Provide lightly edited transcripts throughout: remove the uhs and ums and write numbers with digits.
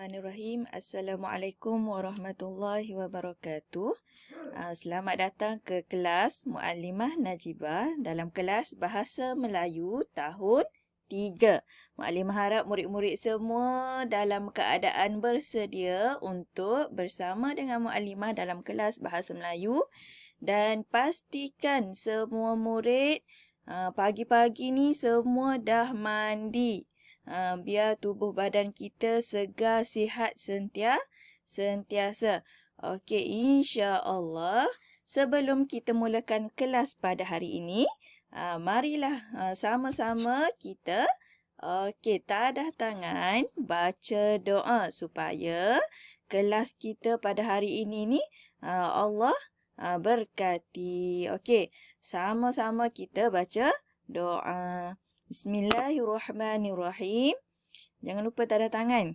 Bismillahirrahmanirrahim. Assalamualaikum warahmatullahi wabarakatuh. Selamat datang ke kelas Muallimah Najibah dalam kelas Bahasa Melayu tahun 3. Muallimah harap murid-murid semua dalam keadaan bersedia untuk bersama dengan Muallimah dalam kelas Bahasa Melayu, dan pastikan semua murid pagi-pagi ni semua dah mandi. Biar tubuh badan kita segar, sihat sentiasa. Okey, insya-Allah sebelum kita mulakan kelas pada hari ini, marilah sama-sama kita tadah tangan baca doa supaya kelas kita pada hari ini ni Allah berkati. Okey, sama-sama kita baca doa. Bismillahirrahmanirrahim. Jangan lupa tanda tangan.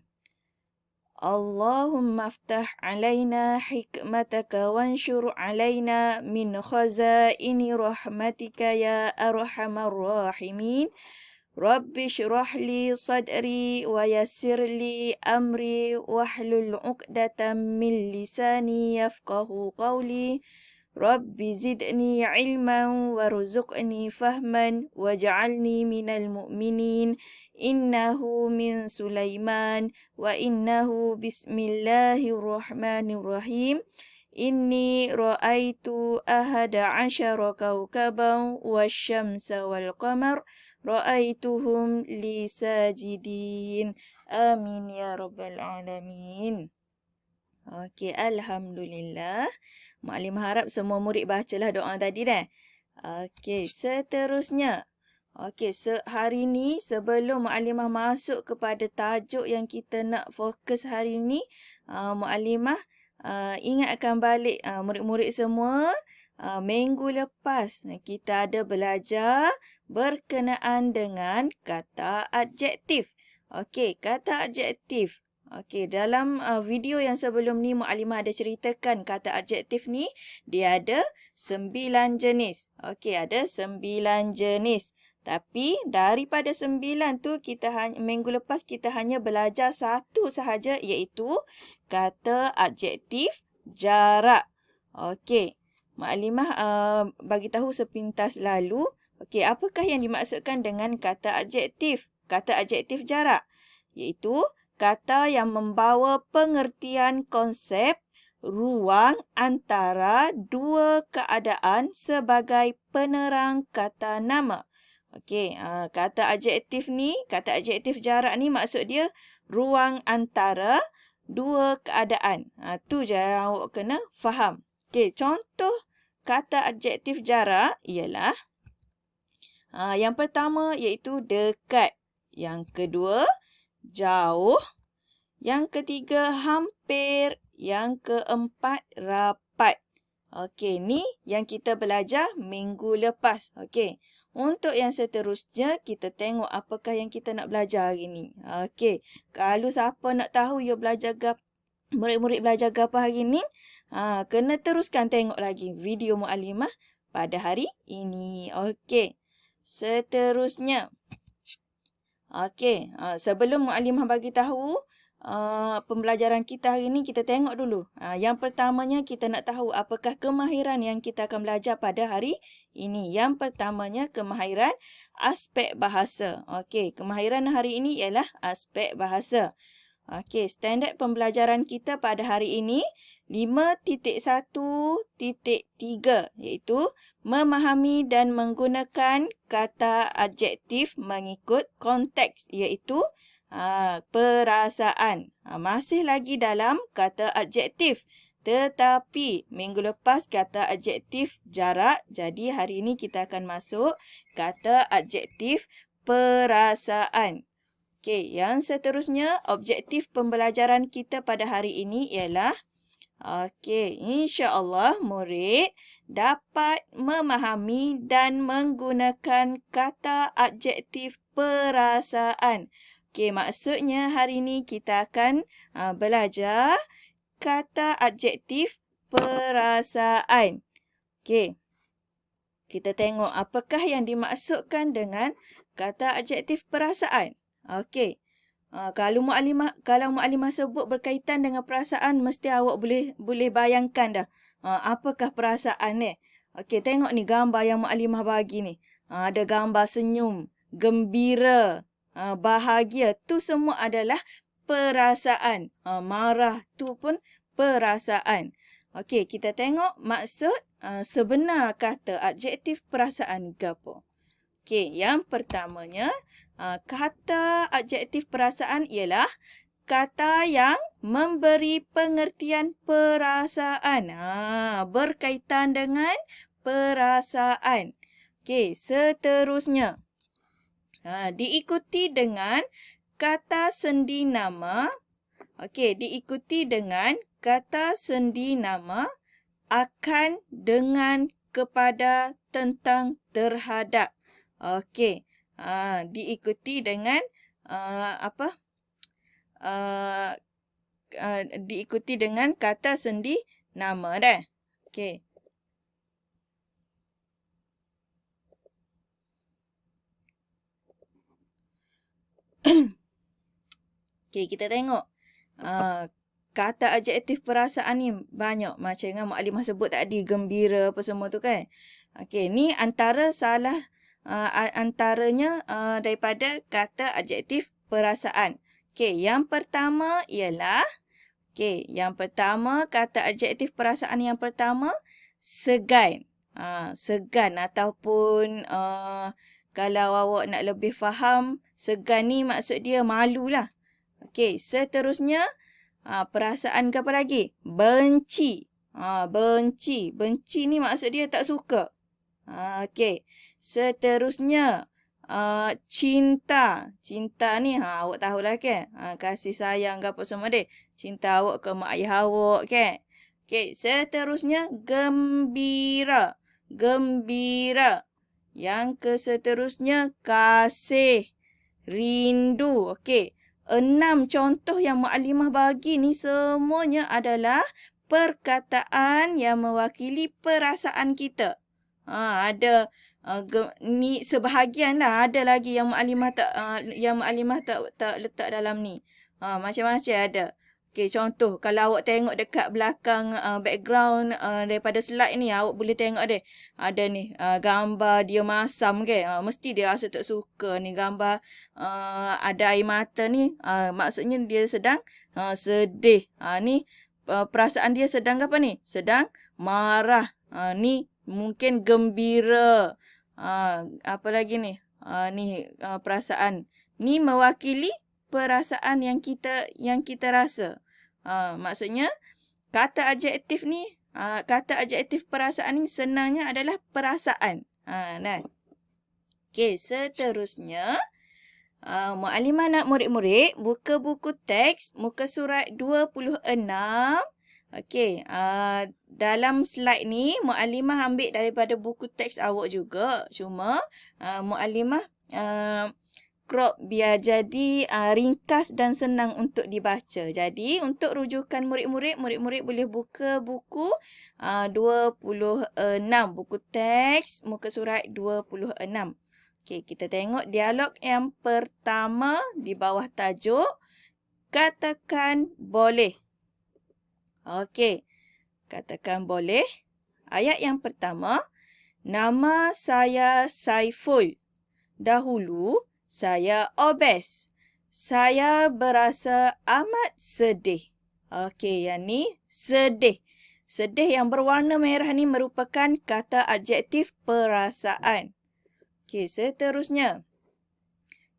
Allahumma aftah alaina hikmataka wanshur alaina min khazaini rahmatika ya arhamar rahimin. Rabbi shrah li sadri wa yassir li amri wahlul 'uqdatam min lisani yafqahu qawli. Rabbi zidni ilman warzuqni fahman waj'alni minal mu'minin. Innahu min Sulaiman wa innahu bismillahirrahmanirrahim. Inni ra'aitu ahada asyara kawkaban wasyamsa wal qamar ra'aituhum li sajidin. Amin ya rabbal alamin. Okey, alhamdulillah. Muallimah harap semua murid bacalah doa tadi dah. Okey, seterusnya. Okey, hari ni sebelum Muallimah masuk kepada tajuk yang kita nak fokus hari ni, Muallimah ingatkan balik murid-murid semua, minggu lepas kita ada belajar berkenaan dengan kata adjektif. Okey, kata adjektif. Okey, dalam video yang sebelum ni Muallimah ada ceritakan kata adjektif ni dia ada 9 jenis. Okey, ada 9 jenis. Tapi daripada 9 tu minggu lepas kita hanya belajar satu sahaja, iaitu kata adjektif jarak. Okey, Muallimah bagi tahu sepintas lalu. Okey, apakah yang dimaksudkan dengan kata adjektif? Kata adjektif jarak iaitu kata yang membawa pengertian konsep ruang antara dua keadaan sebagai penerang kata nama. Okey, kata adjektif jarak ni maksud dia ruang antara dua keadaan. Tu je yang awak kena faham. Okey, contoh kata adjektif jarak ialah yang pertama iaitu dekat, yang kedua jauh, yang ketiga hampir, yang keempat rapat. Okey, ni yang kita belajar minggu lepas. Okey, untuk yang seterusnya kita tengok apakah yang kita nak belajar hari ni. Okey, kalau siapa nak tahu murid-murid belajar apa hari ni, kena teruskan tengok lagi video Muallimah pada hari ini. Okey, seterusnya. Okey, sebelum Muallimah bagi tahu pembelajaran kita hari ini, kita tengok dulu. Yang pertamanya kita nak tahu apakah kemahiran yang kita akan belajar pada hari ini. Yang pertamanya kemahiran aspek bahasa. Okey, kemahiran hari ini ialah aspek bahasa. Okey, standard pembelajaran kita pada hari ini 5.1.3 iaitu memahami dan menggunakan kata adjektif mengikut konteks, iaitu perasaan. Masih lagi dalam kata adjektif, tetapi minggu lepas kata adjektif jarak, jadi hari ini kita akan masuk kata adjektif perasaan. Okey, yang seterusnya objektif pembelajaran kita pada hari ini ialah insya-Allah murid dapat memahami dan menggunakan kata adjektif perasaan. Okey, maksudnya hari ini kita akan belajar kata adjektif perasaan. Okey, kita tengok apakah yang dimaksudkan dengan kata adjektif perasaan. Okey. Kalau mukadimah sebut berkaitan dengan perasaan, mesti awak boleh bayangkan dah. Apakah perasaan ni? Okey, tengok ni gambar yang mukadimah bagi ni. Ada gambar senyum, gembira, bahagia. Tu semua adalah perasaan. Marah tu pun perasaan. Okey, kita tengok maksud sebenar kata adjektif perasaan gapo. Okey, yang pertamanya, kata adjektif perasaan ialah kata yang memberi pengertian perasaan. Berkaitan dengan perasaan. Okey, seterusnya. Diikuti dengan kata sendi nama. Okey, diikuti dengan kata sendi nama akan, dengan, kepada, tentang, terhadap. Okey. Diikuti dengan diikuti dengan kata sendi nama dah. Okey. Okey, kita tengok. Kata adjektif perasaan ni banyak. Macam yang mukadimah sebut tadi, gembira apa semua tu kan. Okey, ni antaranya daripada kata adjektif perasaan. Okey, yang pertama ialah, kata adjektif perasaan yang pertama, segan. Segan ataupun kalau awak nak lebih faham, segan ni maksud dia malulah. Okey, seterusnya, perasaan ke apa lagi? Benci. Benci. Benci ni maksud dia tak suka. Okey. Seterusnya, cinta. Cinta ni awak tahulah kan? Kasih sayang ke apa semua deh. Cinta awak ke mak ayah awak kan? Okey, seterusnya gembira. Gembira. Yang keseterusnya kasih. Rindu. Okey. 6 contoh yang mukadimah bagi ni semuanya adalah perkataan yang mewakili perasaan kita. Ada ni sebahagian lah, ada lagi yang mukadimah tak letak dalam ni. Macam-macam ada. Okey, contoh kalau awak tengok dekat belakang background daripada slide ni, awak boleh tengok deh. Ada ni gambar dia masam ke. Mesti dia rasa tak suka ni gambar ada air mata ni. Maksudnya dia sedang sedih. Ni perasaan dia sedang apa ni? Sedang marah. Ni mungkin gembira. Apa lagi ni? Ni perasaan. Ni mewakili perasaan yang kita rasa. Maksudnya kata adjektif ni, kata adjektif perasaan ni senangnya adalah perasaan. Nah. Okey, seterusnya, mukadimah nak murid-murid buka buku teks muka surat 26. Okey, dalam slide ni mukadimah ambil daripada buku teks awak juga. Cuma mukadimah crop biar jadi ringkas dan senang untuk dibaca. Jadi untuk rujukan murid-murid boleh buka buku 26, buku teks muka surat 26. Okey, kita tengok dialog yang pertama di bawah tajuk katakan boleh. Okey, katakan boleh. Ayat yang pertama, nama saya Saiful. Dahulu saya obes. Saya berasa amat sedih. Okey, yang ni sedih. Sedih yang berwarna merah ni merupakan kata adjektif perasaan. Okey, seterusnya.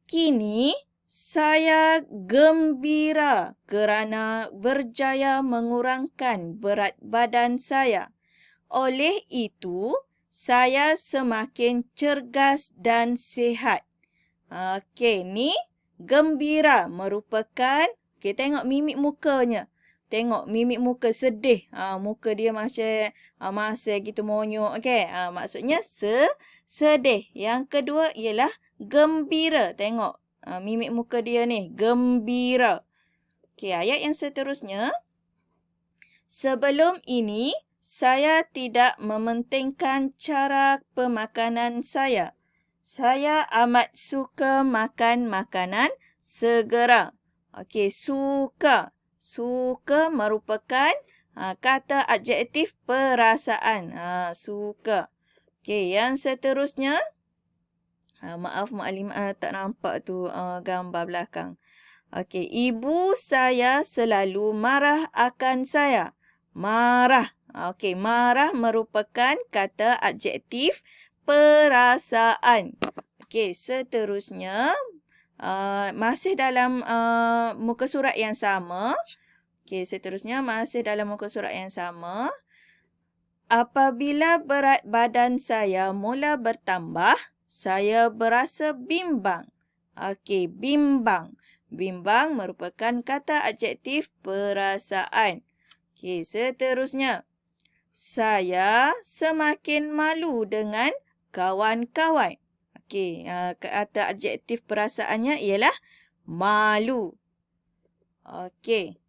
Kini saya gembira kerana berjaya mengurangkan berat badan saya. Oleh itu, saya semakin cergas dan sihat. Okey, ni gembira merupakan, tengok mimik mukanya. Tengok mimik muka sedih. Muka dia masih gitu monyok. Okey, maksudnya sedih. Yang kedua ialah gembira. Tengok mimik muka dia ni, gembira. Okey, ayat yang seterusnya. Sebelum ini, saya tidak mementingkan cara pemakanan saya. Saya amat suka makan makanan segera. Okey, suka. Suka merupakan kata adjektif perasaan. Suka. Okey, yang seterusnya. Maaf Mukadimah tak nampak tu gambar belakang. Okey, ibu saya selalu marah akan saya. Marah. Okey, marah merupakan kata adjektif perasaan. Okey, seterusnya masih dalam muka surat yang sama. Okey, seterusnya masih dalam muka surat yang sama. Apabila berat badan saya mula bertambah, saya berasa bimbang. Okey, bimbang. Bimbang merupakan kata adjektif perasaan. Okey, seterusnya. Saya semakin malu dengan kawan-kawan. Okey, kata adjektif perasaannya ialah malu. Okey.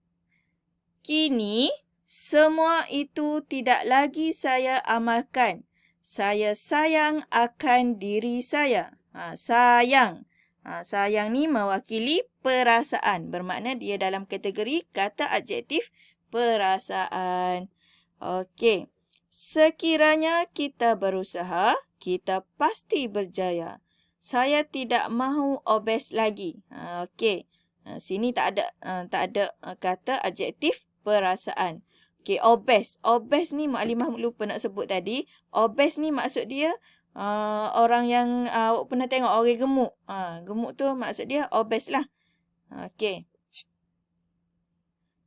Kini, semua itu tidak lagi saya amalkan. Saya sayang akan diri saya. Sayang. Sayang ni mewakili perasaan. Bermakna dia dalam kategori kata adjektif perasaan. Okey. Sekiranya kita berusaha, kita pasti berjaya. Saya tidak mahu obes lagi. Okey. Sini tak ada kata adjektif perasaan. Okey, obes. Obes ni Mukadimah lupa nak sebut tadi. Obes ni maksud dia orang yang awak pernah tengok orang gemuk. Gemuk tu maksud dia obes lah. Okey.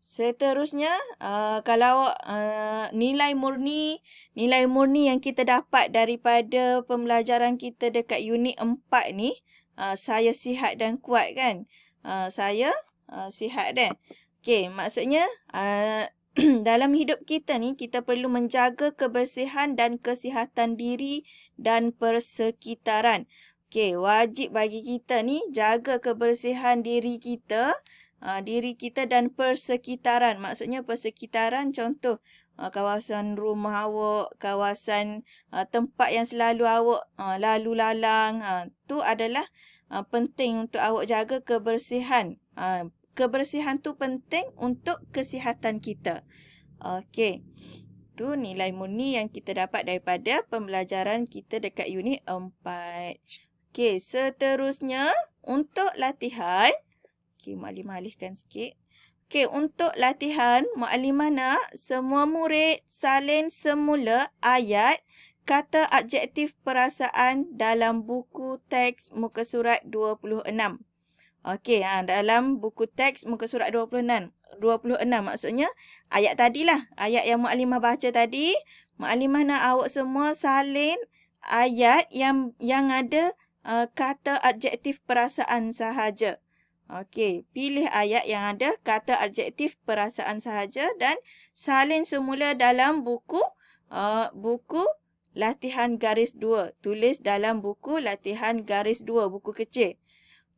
Seterusnya, kalau nilai murni yang kita dapat daripada pembelajaran kita dekat unit 4 ni, saya sihat dan kuat kan? Saya sihat dan. Okey, maksudnya dalam hidup kita ni, kita perlu menjaga kebersihan dan kesihatan diri dan persekitaran. Okey, wajib bagi kita ni jaga kebersihan diri kita dan persekitaran. Maksudnya persekitaran contoh kawasan rumah awak, kawasan tempat yang selalu awak lalu lalang. Tu adalah penting untuk awak jaga kebersihan. Kebersihan tu penting untuk kesihatan kita. Okey. Tu nilai murni yang kita dapat daripada pembelajaran kita dekat unit 4. Okey, seterusnya untuk latihan. Okey, Mukadimah alihkan sikit. Okey, untuk latihan, Mukadimah nak semua murid salin semula ayat kata adjektif perasaan dalam buku teks muka surat 26. Okey, dalam buku teks muka surat 26 maksudnya ayat tadilah. Ayat yang Mukadimah baca tadi, Mukadimah nak awak semua salin ayat yang ada kata adjektif perasaan sahaja. Okey, pilih ayat yang ada kata adjektif perasaan sahaja dan salin semula dalam buku latihan garis 2. Tulis dalam buku latihan garis 2, buku kecil.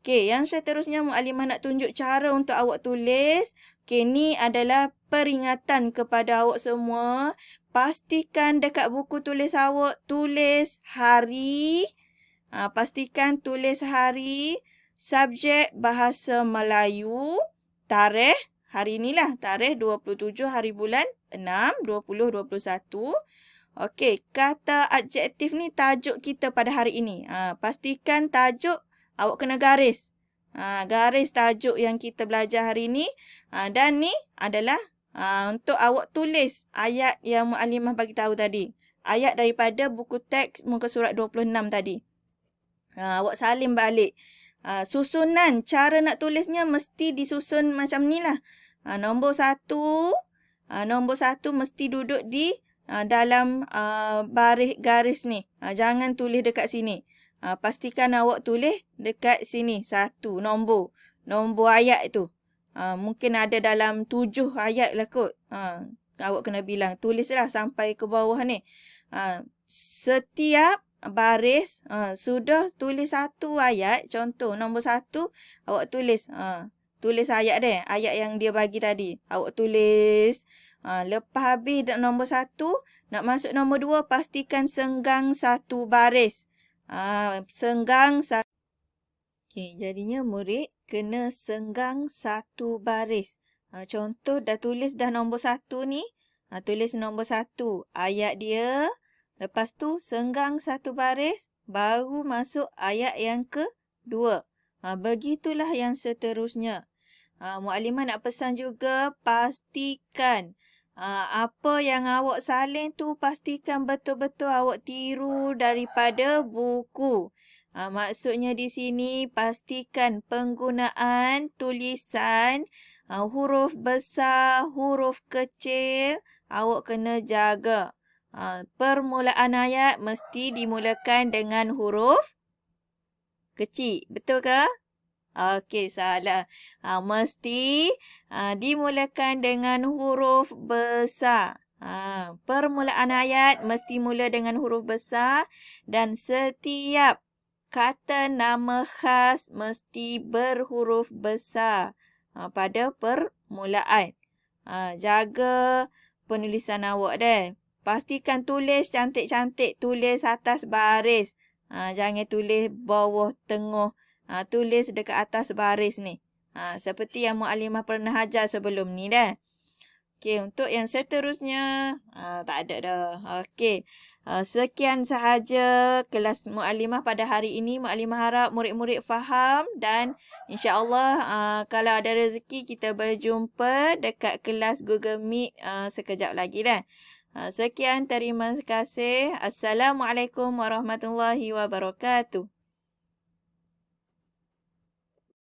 Okey, yang seterusnya Mukadimah nak tunjuk cara untuk awak tulis. Okey, ni adalah peringatan kepada awak semua. Pastikan dekat buku tulis awak tulis hari. Pastikan tulis hari. Subjek bahasa Melayu, tarikh, hari inilah, tarikh 27 hari bulan 6, 2021. Okey, kata adjektif ni tajuk kita pada hari ini. Pastikan tajuk awak kena garis. Garis tajuk yang kita belajar hari ini. Dan ni adalah untuk awak tulis ayat yang Mukadimah bagi tahu tadi. Ayat daripada buku teks muka surat 26 tadi. Awak salin balik. Susunan, cara nak tulisnya mesti disusun macam ni lah. Nombor 1 mesti duduk di dalam baris garis ni. Jangan tulis dekat sini. Pastikan awak tulis dekat sini. 1, nombor ayat tu. Mungkin ada dalam 7 ayat lah kot. Awak kena bilang. Tulislah sampai ke bawah ni. Setiap baris sudah tulis satu ayat, contoh nombor 1 awak tulis tulis ayat dia, ayat yang dia bagi tadi awak tulis. Lepas habis nombor 1 nak masuk nombor 2, pastikan senggang satu baris. Senggang Okey, jadinya murid kena senggang satu baris. Contoh dah tulis dah nombor 1 ni. Tulis nombor 1 ayat dia. Lepas tu senggang satu baris. Baru masuk ayat yang kedua. Begitulah yang seterusnya. Mukadimah nak pesan juga, pastikan apa yang awak salin tu pastikan betul-betul awak tiru daripada buku. Maksudnya di sini pastikan penggunaan tulisan huruf besar, huruf kecil awak kena jaga. Permulaan ayat mesti dimulakan dengan huruf kecil. Betul ke? Okey, salah. Mesti dimulakan dengan huruf besar. Permulaan ayat mesti mula dengan huruf besar dan setiap kata nama khas mesti berhuruf besar pada permulaan. Jaga penulisan awak deh. Pastikan tulis cantik-cantik, tulis atas baris. Jangan tulis bawah tengah. Tulis dekat atas baris ni. Seperti yang Mukadimah pernah ajar sebelum ni dah. Okey, untuk yang seterusnya, tak ada dah. Okey. Sekian sahaja kelas Mukadimah pada hari ini. Mukadimah harap murid-murid faham dan insya-Allah kalau ada rezeki kita berjumpa dekat kelas Google Meet sekejap lagi dah. Sekian, terima kasih. Assalamualaikum warahmatullahi wabarakatuh.